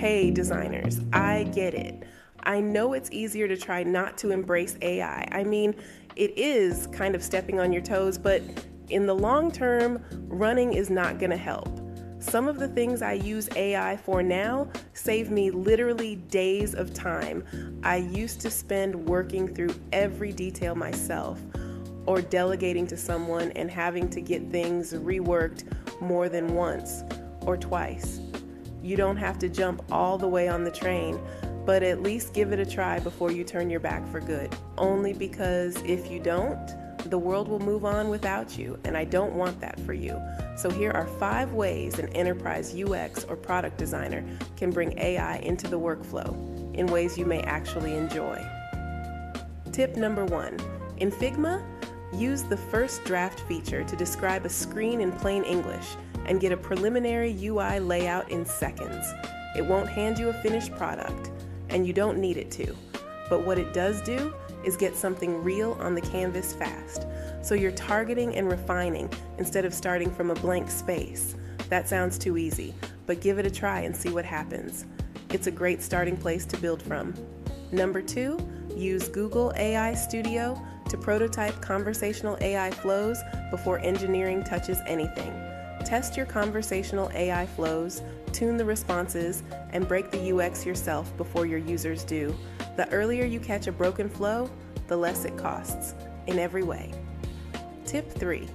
Hey designers, I get it. I know it's easier to try not to embrace AI. I mean, it is kind of stepping on your toes, but in the long term, running is not going to help. Some of the things I use AI for now save me literally days of time I used to spend working through every detail myself or delegating to someone and having to get things reworked more than once or twice. You don't have to jump all the way on the train, but at least give it a try before you turn your back for good. Only because if you don't, the world will move on without you, and I don't want that for you. So here are 5 ways an enterprise UX or product designer can bring AI into the workflow in ways you may actually enjoy. Tip number 1. In Figma, use the First Draft feature to describe a screen in plain English and get a preliminary UI layout in seconds. It won't hand you a finished product, and you don't need it to. But what it does do is get something real on the canvas fast. So you're targeting and refining instead of starting from a blank space. That sounds too easy, but give it a try and see what happens. It's a great starting place to build from. Number 2, use Google AI Studio to prototype conversational AI flows before engineering touches anything. Test your conversational AI flows, tune the responses, and break the UX yourself before your users do. The earlier you catch a broken flow, the less it costs, in every way. Tip 3.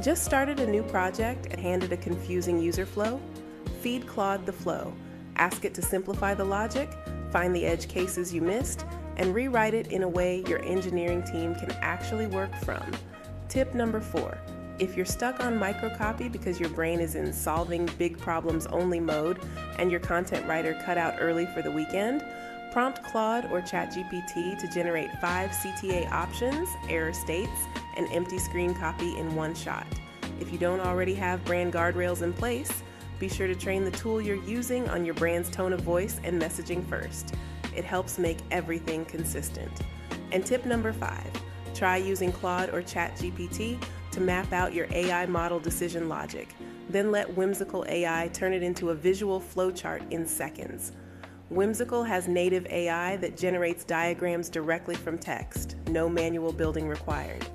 Just started a new project and handed a confusing user flow? Feed Claude the flow. Ask it to simplify the logic, find the edge cases you missed, and rewrite it in a way your engineering team can actually work from. Tip number 4. If you're stuck on microcopy because your brain is in solving big problems only mode and your content writer cut out early for the weekend, prompt Claude or ChatGPT to generate 5 CTA options, error states, and empty screen copy in one shot. If you don't already have brand guardrails in place, be sure to train the tool you're using on your brand's tone of voice and messaging first. It helps make everything consistent. And tip number 5, try using Claude or ChatGPT to map out your AI model decision logic. Then let Whimsical AI turn it into a visual flowchart in seconds. Whimsical has native AI that generates diagrams directly from text, no manual building required.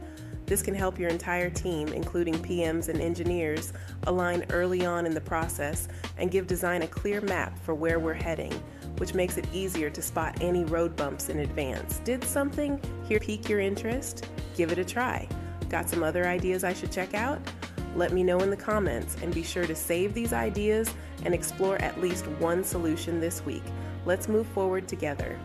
This can help your entire team, including PMs and engineers, align early on in the process and give design a clear map for where we're heading, which makes it easier to spot any road bumps in advance. Did something here pique your interest? Give it a try. Got some other ideas I should check out? Let me know in the comments, and be sure to save these ideas and explore at least one solution this week. Let's move forward together.